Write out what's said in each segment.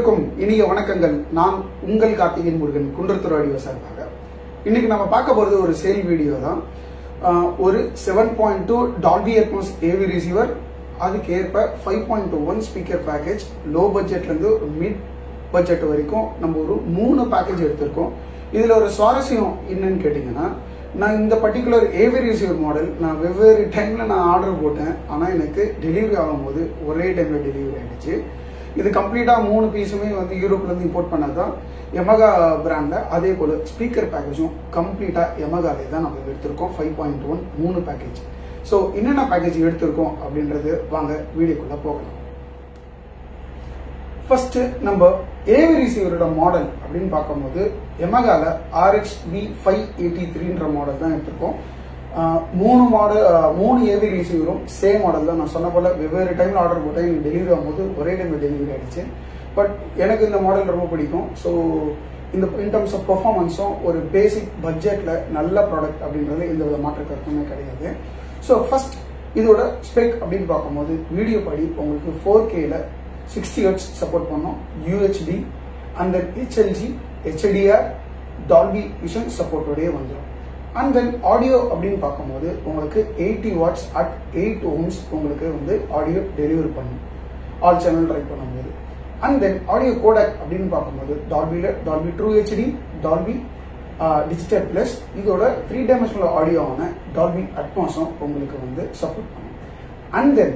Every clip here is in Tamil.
அனைவருக்கும் இனிய வணக்கங்கள். நான் உங்கள் கார்த்திகேயன் முருகன், குன்றத்தூர் ஆடியோ சார்பாக. இன்னைக்கு நம்ம பார்க்க போறது ஒரு சேல் வீடியோ தான். ஒரு 7.2 டால்பி அட்மாஸ் ஏவி ரிசீவர், அதுக்கு ஏற்ப 5.1 ஸ்பீக்கர் பேக்கேஜ், லோ பட்ஜெட்ல இருந்து மிட் பட்ஜெட் வரைக்கும் நம்ம ஒரு 3 பேக்கேஜ் எடுத்திருக்கோம். இதுல ஒரு சுவாரஸ்யம் என்னன்னு கேட்டீங்கன்னா, நான் இந்த பர்டிகுலர் ஏவி ரிசீவர் மாடல் நான் வெவ்வேறு டைம்ல நான் ஆர்டர் போட்டேன். ஆனா எனக்கு டெலிவரி ஆகும்போது ஒரே டைம்ல டெலிவரி ஆயிடுச்சு. இது கம்ப்ளீட்டா 3 பீஸுமே வந்து யூரோப்ல இருந்து இம்போர்ட் பண்ணதான், யமகா பிராண்ட்ல. அதே போல ஸ்பீக்கர் பேக்கேஜும் கம்ப்ளீட்டா யமகாலே தான் நம்ம எடுத்திருக்கோம். 5.1 3 பேக்கேஜ். ஸோ என்னென்ன பேக்கேஜ் எடுத்திருக்கோம் அப்படின்றது வாங்க வீடியோக்குள்ள போகலாம். ஃபர்ஸ்ட் நம்ம ஏவி ரிசீவரோட மாடல் அப்படின்னு பார்க்கும்போது யமகால RX V583ன்ற மாடல் தான் எடுத்திருக்கோம். 3 ஏவி ரிசீவரும் சேம் மாடல் தான். நான் சொன்ன போல வெவ்வேறு டைம்ல ஆர்டர் போட்டேன். எனக்கு டெலிவரி ஆகும்போது ஒரே டைம்ல டெலிவரி ஆயிடுச்சு. பட் எனக்கு இந்த மாடல் ரொம்ப பிடிக்கும். ஸோ இந்த இன் டர்ம்ஸ் ஆஃப் பெர்ஃபார்மன்ஸும் ஒரு பேசிக் பட்ஜெட்ல நல்ல ப்ராடக்ட் அப்படின்றது எந்த வித மாற்ற கருத்துமே கிடையாது. ஸோ ஃபர்ஸ்ட் இதோட ஸ்பெக் அப்படின்னு பார்க்கும்போது வீடியோ படி உங்களுக்கு 4Kல 60 Hz சப்போர்ட் பண்ணோம், UHD and then HLG, HDR, Dolby Vision சப்போர்ட்டோடய வந்துடும். அண்ட் தென் ஆடியோ அப்படின்னு பார்க்கும்போது உங்களுக்கு 80 watts at 8 ohms உங்களுக்கு வந்து ஆடியோ டெலிவரி பண்ணும் ஆல் சேனல் ட்ரை பண்ணும்போது. அண்ட் தென் ஆடியோ கோடக் அப்படின்னு பார்க்கும்போது Dolby true HD, Dolby digital plus, இதோட 3 டைமென்ஷனல் ஆடியோவான டால்பி அட்மாஸும் உங்களுக்கு வந்து சப்போர்ட் பண்ணும். And then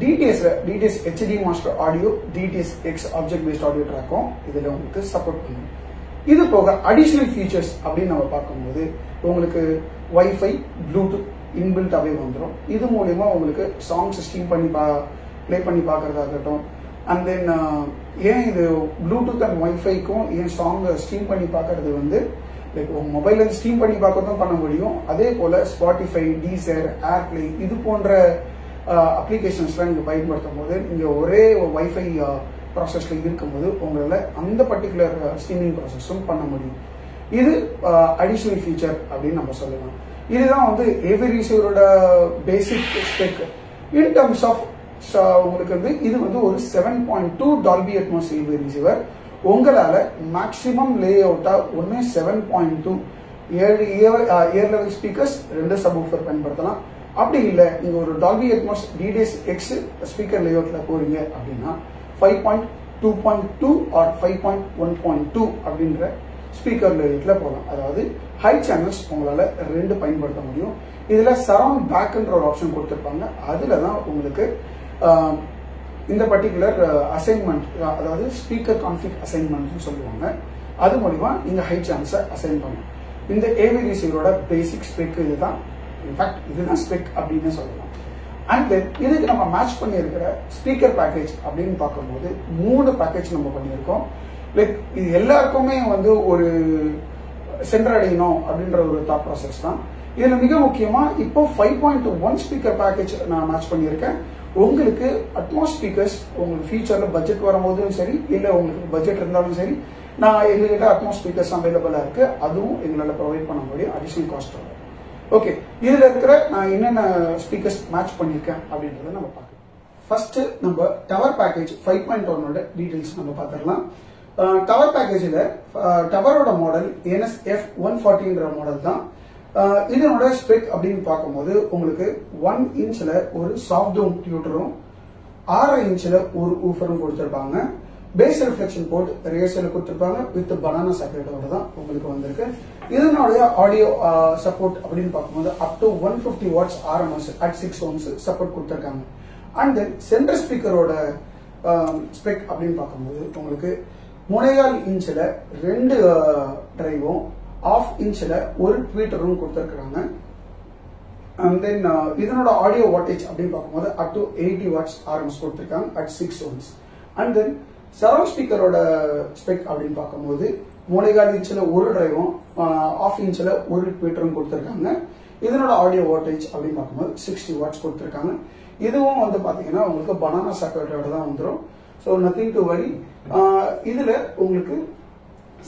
DTS HD master audio, DTS X object based audio ட்ராக்கும் இதில் உங்களுக்கு சப்போர்ட் பண்ணும். இது போக அடிஷனல் ஃபீச்சர்ஸ் அப்படின்னு நம்ம பார்க்கும்போது உங்களுக்கு வைஃபை, ப்ளூடூத் இன்பில்ட்டாவே வந்துடும். இது மூலயமா உங்களுக்கு சாங்ஸ் ஸ்ட்ரீம் பண்ணி ப்ளே பண்ணி பார்க்கறதாகட்டும். அண்ட் தென் ஏன் இது ப்ளூடூத் அண்ட் வைஃபைக்கும் ஏன் சாங் ஸ்ட்ரீம் பண்ணி பார்க்கறது வந்து லைக் உங்க மொபைல்ல ஸ்ட்ரீம் பண்ணி பார்க்கறதும் பண்ண முடியும். அதே போல ஸ்பாட்டிஃபை, டீசர், ஏர்பிளே இது போன்ற அப்ளிகேஷன்ஸ்லாம் நீங்க பயன்படுத்தும் போது நீங்க ஒரே வைஃபை ப்ராசஸ்ல இருக்கும்போது உங்களால அந்த பர்டிகுலர் ஸ்ட்ரீமிங் ப்ராசஸும் பண்ண முடியும். இது அடிஷனல் ஃபீச்சர் அப்படின்னு நம்ம சொல்லலாம். இதுதான் வந்து AV ரிசீவரோட basic spec. In terms of உங்களுக்கு வந்து இது வந்து ஒரு 7.2 டால்பி அட்மாஸ் ஏவி ரிசீவர். உங்களால மேக்சிமம் லே அவுட்டா 7.2 இயர் லெவல் ஸ்பீக்கர்ஸ், 2 சப்வூஃபர் பயன்படுத்தலாம். அப்படி இல்லை நீங்க ஒரு Dolby Atmos DTS X speaker lay அவுட்ல போறீங்க அப்படின்னா 5.2.2 ஆர் 5.1.2 அப்படின்ற ஸ்பீக்கர் லேயர்ல போகலாம். அதாவது ஹை சேனல்ஸ் உங்களால 2 பயன்படுத்த முடியும். இதுல சரவுண்ட் பேக்ன்ற ஒரு ஆப்ஷன் கொடுத்திருப்பாங்க. அதுல தான் உங்களுக்கு இந்த பர்டிகுலர் அசைன்மெண்ட், அதாவது ஸ்பீக்கர் கான்ஃபிக் அசைன்மெண்ட் சொல்லுவாங்க. அது மூலமா நீங்க ஹை சேனல்ஸை அசைன் பண்ணணும். இந்த ஏவி ரிசீவரோட பேசிக் ஸ்பெக் இதுதான். இன்ஃபேக்ட் இதுதான் ஸ்பெக் அப்படின்னு சொல்லலாம். அண்ட் தென் இதுக்கு நம்ம மேட்ச் பண்ணியிருக்கிற ஸ்பீக்கர் பேக்கேஜ் அப்படின்னு பார்க்கும்போது 3 பேக்கேஜ் நம்ம பண்ணியிருக்கோம். லைக் இது எல்லாருக்குமே வந்து ஒரு சென்றடையணும் அப்படின்ற ஒரு தாட் ப்ராசஸ் தான். இதுல மிக முக்கியமா இப்போ 5.1 ஸ்பீக்கர் பேக்கேஜ் நான் மேட்ச் பண்ணியிருக்கேன். உங்களுக்கு அட்மாஸ் ஸ்பீக்கர்ஸ் உங்களுக்கு ஃபியூச்சர்ல பட்ஜெட் வரும்போதும் சரி, இல்ல உங்களுக்கு பட்ஜெட் இருந்தாலும் சரி, நான் எங்ககிட்ட அட்மாஸ் ஸ்பீக்கர்ஸ் அவைலபிளா இருக்கு. அதுவும் எங்களால ப்ரொவைட் பண்ண முடியும் அடிஷனல் காஸ்ட். ஓகே, இதுல இருக்கிற நான் என்னென்ன ஸ்பீக்கர்ஸ் மேட்ச் பண்ணிருக்கேன் அப்படின்றத நம்ம பார்க்கலாம். ஃபர்ஸ்ட் நம்ம டவர் பேக்கேஜ் 5.1 டீடைல்ஸ் நம்ம பார்த்துடலாம். டவர் பேக்கேஜில் டவரோட மாடல் NSF140ன்ற மாடல் தான். இதனோட ஸ்பெக் அப்படின்னு பார்க்கும்போது உங்களுக்கு 1 இன்ச்ல ஒரு சாஃப்ட் டவுன் டியூட்டரும் 6 இன்ச்ல ஒரு ஊஃபரும் கொடுத்திருப்பாங்க. பேஸ் ரிஃப்ளெக்ஷன் போர்ட் ரியர்ஸ்ல கொடுத்திருப்பாங்க வித் பனானா சாக்கெட்டோட தான் உங்களுக்கு வந்திருக்கு. இதனுடைய ஆடியோ சப்போர்ட் அப்படின்னு பார்க்கும்போது up to 150 watts RMS at 6 ohms support கொடுத்திருக்காங்க. அண்ட் தென் சென்டர் ஸ்பீக்கரோட ஸ்பெக் அப்படின்னு பார்க்கும்போது உங்களுக்கு 3.25 இன்ச்ல 2 டிரைவும் 1/2 இன்ச்ல ஒரு ட்வீட்டரும் கொடுத்திருக்காங்க. அண்ட் தென் இதனோட ஆடியோ வாட்டேஜ் அப்படின்னு பார்க்கும்போது அப் டு 80 watts RMS கொடுத்திருக்காங்க at 6 ohms. And then surround ஸ்பீக்கரோட ஸ்பெக் அப்படின்னு பார்க்கும்போது 3.25 இன்ச்ல ஒரு டிரைவும் 1/2 இன்ச்ல ஒரு ட்வீட்டரும் கொடுத்திருக்காங்க. இதனோட ஆடியோ வாட்டேஜ் அப்படின்னு பார்க்கும்போது 60 watts கொடுத்திருக்காங்க. இதுவும் வந்து பாத்தீங்கன்னா உங்களுக்கு பனானா சாக்கெட்டோட தான் வந்துடும். So nothing to worry. இதுல உங்களுக்கு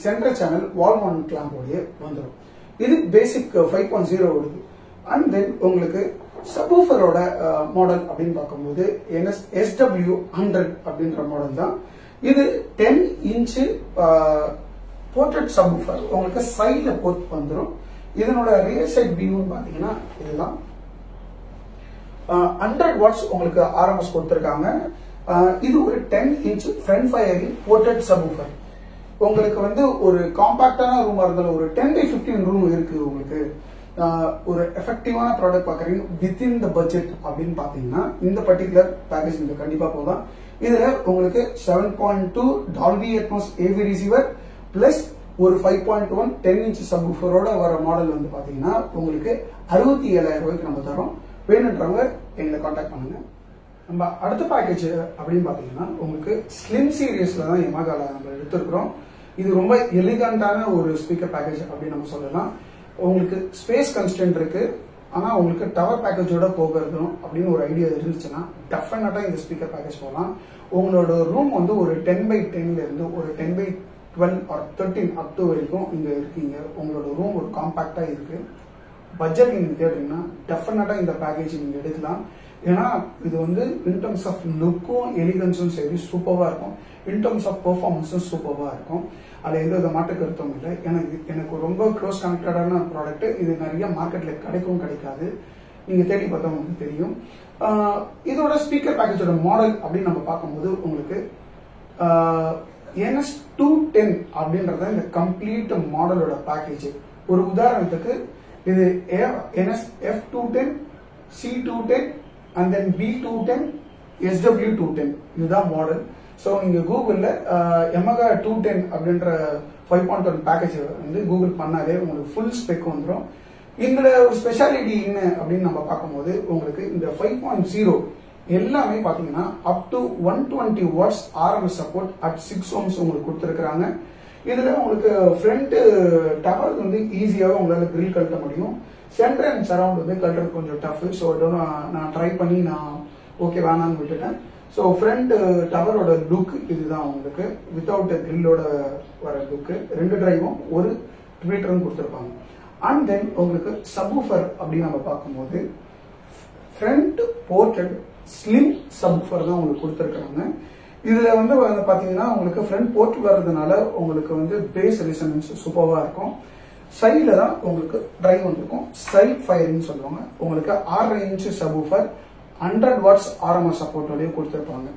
சென்ட்ரல் சேனல் வால் மவுண்ட் கிளாம்போடய வந்துடும். இது பேசிக் 5.0 வருது. அண்ட் தென் உங்களுக்கு சப்வூஃபரோட மாடல் அப்படின்னு பார்க்கும்போது SW100 அப்படின்ற மாடல் தான். இது 10 இன்ச்சு போர்ட்ரேட் சப்வூஃபர் உங்களுக்கு சைடில் போர்ட் வந்துடும். இதனோட ரியர் சைட் வியூன்னு பார்த்தீங்கன்னா இதுதான் 100 வாட்ஸ் உங்களுக்கு ஆர்எம்எஸ் கொடுத்துருக்காங்க. இது ஒரு 10 inch front firing ported subwoofer. உங்களுக்கு வந்து ஒரு காம்பாக்டான ரூமா இருந்தாலும் ஒரு 10x15 ரூம் இருக்கு. உங்களுக்கு ஒரு எஃபெக்டிவான ப்ராடக்ட் பார்க்குறீங்க வித்தின் த பட்ஜெட் அப்படின்னு பார்த்தீங்கன்னா இந்த பர்டிகுலர் பேக்கேஜ் நீங்க கண்டிப்பா போகலாம். இதுல உங்களுக்கு 7.2 Dolby Atmos AV receiver plus ஒரு 5.1 10 இன்ச் சப்வூஃபரோட வர மாடல் வந்து பாத்தீங்கன்னா உங்களுக்கு 67,000 ரூபாய்க்கு நம்ம தரோம். வேணுன்றவங்க எங்களை கான்டாக்ட் பண்ணுங்க. நம்ம அடுத்த பேக்கேஜ் அப்படின்னு பாத்தீங்கன்னா உங்களுக்கு ஸ்லிம் சீரியஸ்ல தான் யமஹால நம்ம எடுத்திருக்கிறோம். இது ரொம்ப எலிகண்டான ஒரு ஸ்பீக்கர் பேக்கேஜ் அப்படின்னு நம்ம சொல்லலாம். உங்களுக்கு ஸ்பேஸ் கன்ஸ்டன்ட் இருக்கு, ஆனா உங்களுக்கு டவர் பேக்கேஜோட போகிறதும் அப்படின்னு ஒரு ஐடியா இருந்துச்சுன்னா டெஃபினட்டா இந்த ஸ்பீக்கர் பேக்கேஜ் போகலாம். உங்களோட ரூம் வந்து ஒரு 10x10ல இருந்து ஒரு 10x12 ஆர் 13 அப் டு வரைக்கும் இங்க இருக்கீங்க. உங்களோட ரூம் ஒரு காம்பாக்டா இருக்கு. பட்ஜெட் நீங்க தேடுறீங்கன்னா டெஃபினட்டா இந்த பேக்கேஜ் நீங்க எடுக்கலாம். ஏன்னா இது வந்து இன் டர்ம்ஸ் ஆஃப் லுக்கும் எலிகன்ஸும் சரி சூப்பரா இருக்கும். இன் டர்ம்ஸ் ஆஃப் பெர்ஃபார்மன்ஸும் சூப்பரா இருக்கும். அது எந்த வித மாற்று கருத்தும் இல்லை. எனக்கு ரொம்ப க்ளோஸ் கனெக்டடான ப்ராடக்ட். இது நிறைய மார்க்கெட்ல கிடைக்காது. நீங்க தேடி பார்த்தா உங்களுக்கு தெரியும். இதோட ஸ்பீக்கர் பேக்கேஜோட மாடல் அப்படின்னு நம்ம பார்க்கும்போது உங்களுக்கு NS210 அப்படின்றத இந்த கம்ப்ளீட் மாடலோட பேக்கேஜ். ஒரு உதாரணத்துக்கு இது NSF210, C210 and then B210, SW210 இதுதான் மாடல். ஸோ நீங்க கூகுள்ல யமஹா 210 அப்படின்ற 5.1 பேக்கேஜ் வந்து கூகுள் பண்ணாலே உங்களுக்கு ஃபுல் ஸ்பெக் வந்துடும். இதுல ஒரு ஸ்பெஷாலிட்டி என்ன அப்படின்னு நம்ம பார்க்கும்போது உங்களுக்கு இந்த 5.0 எல்லாமே பாத்தீங்கன்னா up to 120 watts RMS support at 6 ohms உங்களுக்கு கொடுத்துருக்காங்க. இதுல உங்களுக்கு ஃப்ரண்ட் டவர் வந்து ஈஸியாக உங்களால கிரில் கழட்ட முடியும். சென்டர் அண்ட் சரவுண்ட் வந்து கழட்டுறது கொஞ்சம் டஃப். ஸோ நான் ட்ரை பண்ணி நான் ஓகே வேணான்னு விட்டுட்டேன். ஸோ ஃப்ரண்ட் டவரோட லுக் இதுதான் உங்களுக்கு வித்தவுட் கிரில்லோட வர லுக். 2 டிரைவும் ஒரு ட்வீட்டரும் கொடுத்துருப்பாங்க. அண்ட் தென் உங்களுக்கு சப்வூஃபர் அப்படின்னு நம்ம பார்க்கும்போது ஃப்ரண்ட் போர்ட்ரேட் ஸ்லிம் சப்வூஃபர் தான் உங்களுக்கு கொடுத்துருக்காங்க. இதுல வந்து பாத்தீங்கன்னா உங்களுக்கு ஃப்ரண்ட் போர்ட் வர்றதுனால உங்களுக்கு வந்து பேஸ் ரெசனன்ஸ் சூப்பரா இருக்கும். சைட்ல தான் உங்களுக்கு டிரைவ் வந்திருக்கும். சைட் ஃபயரிங் சொல்லுவாங்க. உங்களுக்கு 6 இன்ச் சப்வூஃபர் 100 வாட்ஸ் ஆர்எம்எஸ் சப்போர்ட்டோடய கொடுத்துருப்பாங்க.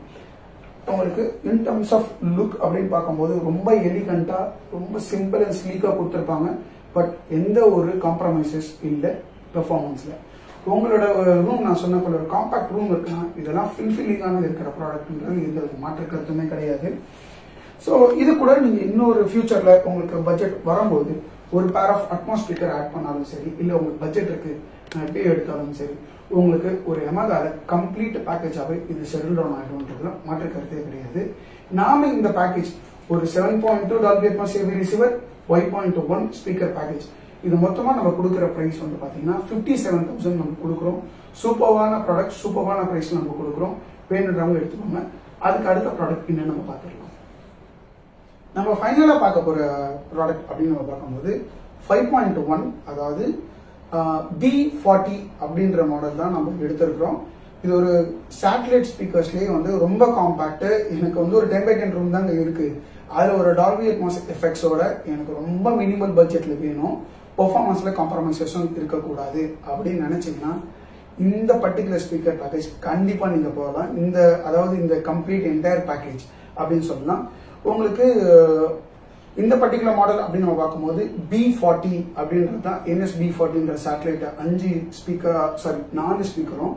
உங்களுக்கு இன் டர்ம்ஸ் ஆஃப் லுக் அப்படின்னு பார்க்கும்போது ரொம்ப எலிகண்டா ரொம்ப சிம்பிள் அண்ட் ஸ்லீக்கா கொடுத்துருப்பாங்க. பட் எந்த ஒரு காம்ப்ரமைசஸ் இல்லை பெர்ஃபார்மன்ஸ்ல. உங்களோட ரூம் நான் சொன்ன போல ஒரு காம்பாக்ட் ரூம் இருக்குன்னா இதெல்லாம் ஃபில்ஃபில்லிங்கான இருக்கிற ப்ராடக்ட்ன்றது எந்த மாற்று கருத்துமே கிடையாது. ஸோ இது கூட நீங்க இன்னொரு ஃபியூச்சர்ல உங்களுக்கு பட்ஜெட் வரும்போது ஒரு pair of Atmos speaker add பண்ணாலும் சரி, இல்லை உங்களுக்கு பட்ஜெட் இருக்கு பே எடுத்தாலும் சரி, உங்களுக்கு ஒரு யமஹால கம்ப்ளீட் பேக்கேஜாவே இது செட்டில் டவுன் ஆகிடும்ன்றதுல மாற்று கருத்தே கிடையாது. நாம இந்த பேக்கேஜ் ஒரு 7.2 Dolby Atmos AV receiver 5.1 speaker package இது மொத்தமா நம்ம கொடுக்குற பிரைஸ் வந்து பாத்தீங்கன்னா 57,000 நம்ம கொடுக்குறோம். சூப்பர்வான ப்ராடக்ட் சூப்பர்வான பிரைஸ் நம்ம கொடுக்குறோம். வேணுன்றவங்க எடுத்துக்கோங்க. அதுக்கு அடுத்த ப்ராடக்ட் என்ன நம்ம பார்த்துக்கலாம். நம்ம ஃபைனலா பார்க்க போற ப்ராடக்ட் அப்படின்னு நம்ம பார்க்கும்போது 5.1 அதாவது B40 அப்படின்ற மாடல் தான் நம்ம எடுத்திருக்கிறோம். இது ஒரு சேட்டலைட் ஸ்பீக்கர்ஸ்லயே வந்து ரொம்ப காம்பாக்ட். எனக்கு வந்து ஒரு 10x10 ரூம் தாங்க இருக்கு. அதுல ஒரு டால்பி அட்மாஸ் எஃபெக்ட்ஸோட எனக்கு ரொம்ப மினிமல் பட்ஜெட்ல வேணும், பெர்ஃபார்மன்ஸ்ல காம்ப்ரமைசேஷன் இருக்கக்கூடாது அப்படின்னு நினைச்சீங்கன்னா இந்த பர்டிகுலர் ஸ்பீக்கர் பேக்கேஜ் கண்டிப்பா நீங்க போகலாம். அதாவது இந்த கம்ப்ளீட் என்டையர் பேக்கேஜ் அப்படின்னு சொல்லலாம். உங்களுக்கு இந்த பர்டிகுலர் மாடல் அப்படின்னு நம்ம பார்க்கும்போது B40 அப்படின்றது தான் NSB40ன்ற சேட்டலைட் 4 ஸ்பீக்கரும்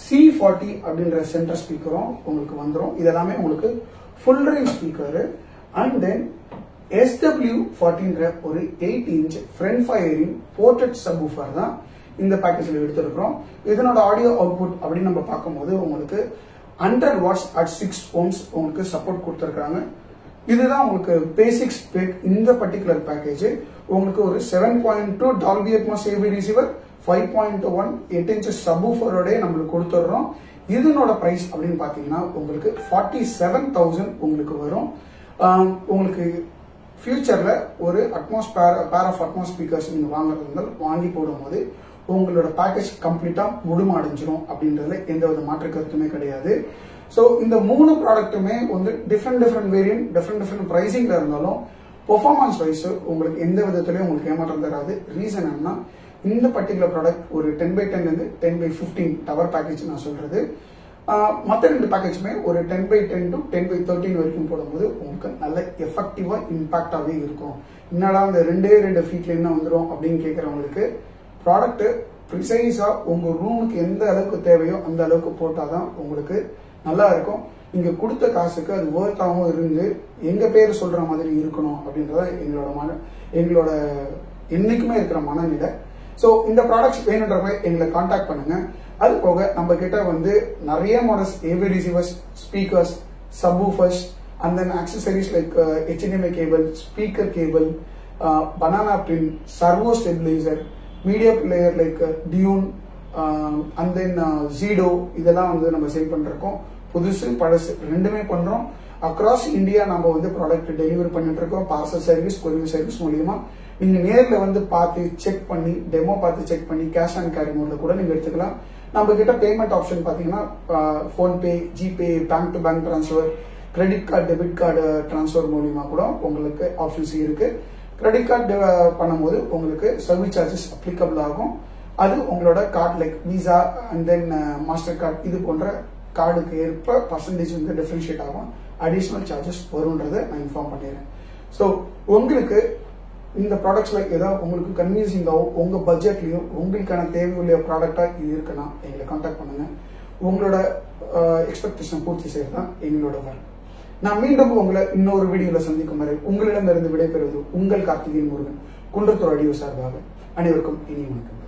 C40 அப்படின்ற சென்டர் ஸ்பீக்கரும் உங்களுக்கு வந்துடும். இதெல்லாமே உங்களுக்கு full range speaker. And then SW40ன்ற ஒரு 8 inch front firing ported subwoofer தான் இந்த பேக்கேஜ்ல எடுத்திருக்கிறோம். இதனோட ஆடியோ அவுட்புட் அப்படின்னு நம்ம பார்க்கும்போது உங்களுக்கு 100 வாட்ஸ் அட் 6 ohms உங்களுக்கு சப்போர்ட் கொடுத்துருக்காங்க. இதுதான் உங்களுக்கு பேசிக் ஸ்பெக். இந்த பர்டிகுலர் பேக்கேஜ் உங்களுக்கு ஒரு 7.2 Dolby Atmos AV receiver 5.1 8 inch சப்வூஃபரோட நம்மளுக்கு கொடுத்துடுறோம். இதனோட பிரைஸ் அப்படின்னு பாத்தீங்கன்னா உங்களுக்கு 47,000 உங்களுக்கு வரும். உங்களுக்கு ஃபியூச்சர்ல ஒரு Atmos pair of Atmos speakers நீங்க வாங்குறது வாங்கி போடும்போது உங்களோட பேக்கேஜ் கம்ப்ளீட்டா முழுமடைஞ்சிரும் அப்படின்றதுல எந்த வித மாற்று கருத்துமே கிடையாது. ஸோ இந்த 3 ப்ராடக்ட்டுமே வந்து டிஃப்ரெண்ட் வேரியன்ட் டிஃப்ரெண்ட் பிரைசிங்ல இருந்தாலும் பெர்ஃபார்மன்ஸ் வைஸ் உங்களுக்கு எந்த விதத்திலையும் உங்களுக்கு ஏமாற்றம் தராது. ரீசன் என்னன்னா இந்த பர்டிகுலர் ப்ராடக்ட் ஒரு 10x10 இருந்து 10x15 டவர் பேக்கேஜ் நான் சொல்றது. மற்ற 2 பேக்கேஜுமே ஒரு 10x10 to 10x13 வரைக்கும் போடும்போது உங்களுக்கு நல்ல எஃபெக்டிவா இம்பாக்டாவே இருக்கும். என்னடா இந்த 2 ஃபீட்ல என்ன வந்துடும் அப்படின்னு கேட்கறவங்களுக்கு ப்ராடக்ட் ப்ரிசைஸா உங்க ரூமுக்கு எந்த அளவுக்கு தேவையோ அந்த அளவுக்கு போட்டாதான் உங்களுக்கு நல்லா இருக்கும். நீங்க கொடுத்த காசுக்கு அது ஒர்த்தாகவும் இருந்து எங்க பேர் சொல்ற மாதிரி இருக்கணும் அப்படின்றத எங்களோட என்னைக்குமே இருக்கிற மனநிலை. ஸோ இந்த ப்ராடக்ட்ஸ் வேணுன்றவங்க எங்களை கான்டாக்ட் பண்ணுங்க. அது போக நம்ம கிட்ட வந்து நிறைய models AV receivers, speakers, subwoofers and then accessories like HDMI cable, speaker cable, banana pin, servo stabiliser, media player like Dune and then Zidoo இதெல்லாம் வந்து நம்ம சேல் பண்ணிருக்கோம். புதுசு பழசு ரெண்டுமே பண்றோம். அக்ராஸ் இந்தியா நம்ம வந்து ப்ராடக்ட் டெலிவரி பண்ணிட்டு இருக்கோம். பார்சல் சர்வீஸ், கொரியர் சர்வீஸ் மூலியமா நீங்க நேர்ல வந்து பார்த்து செக் பண்ணி டெமோ பார்த்து செக் பண்ணி கேஷ் ஆன் கேரி மோட்ல கூட நீங்க எடுத்துக்கலாம். நம்ம கிட்ட பேமெண்ட் ஆப்ஷன் பாத்தீங்கன்னா PhonePe, GPay, bank to bank transfer, credit card, debit card transfer மூலியமா கூட உங்களுக்கு ஆப்ஷன்ஸ் இருக்கு. கிரெடிட் கார்டு பண்ணும்போது உங்களுக்கு சர்வீஸ் சார்ஜஸ் அப்ளிகபிள் ஆகும். அது உங்களோட card like visa and then master card இது போன்ற கார்டுக்கு ஏற்ப பர்சன்டேஜ் வந்து டிஃபரன்ஷியேட் ஆகும். அடிஷனல் சார்ஜஸ் வரும்ன்றதை நான் இன்ஃபார்ம் பண்ணிடுறேன். ஸோ உங்களுக்கு இந்த ப்ராடக்ட்ஸ்ல ஏதாவது உங்களுக்கு கன்வின்சிங்காவோ உங்க பட்ஜெட்லயும் உங்களுக்கான தேவையுள்ள ப்ராடக்டா இது இருக்குன்னா எங்களை கான்டாக்ட் பண்ணுங்க. உங்களோட எக்ஸ்பெக்டேஷன் பூர்த்தி செய்யறதுதான் எங்களோட வேலை. நான் மீண்டும் உங்களை இன்னொரு வீடியோல சந்திக்கும் வரை உங்களிடமிருந்து விடைபெறுவது உங்கள் கார்த்திகேயன் முருகன், குன்றத்தூர் ஆடியோ சார்பாக அனைவருக்கும் இனி வணக்கம்.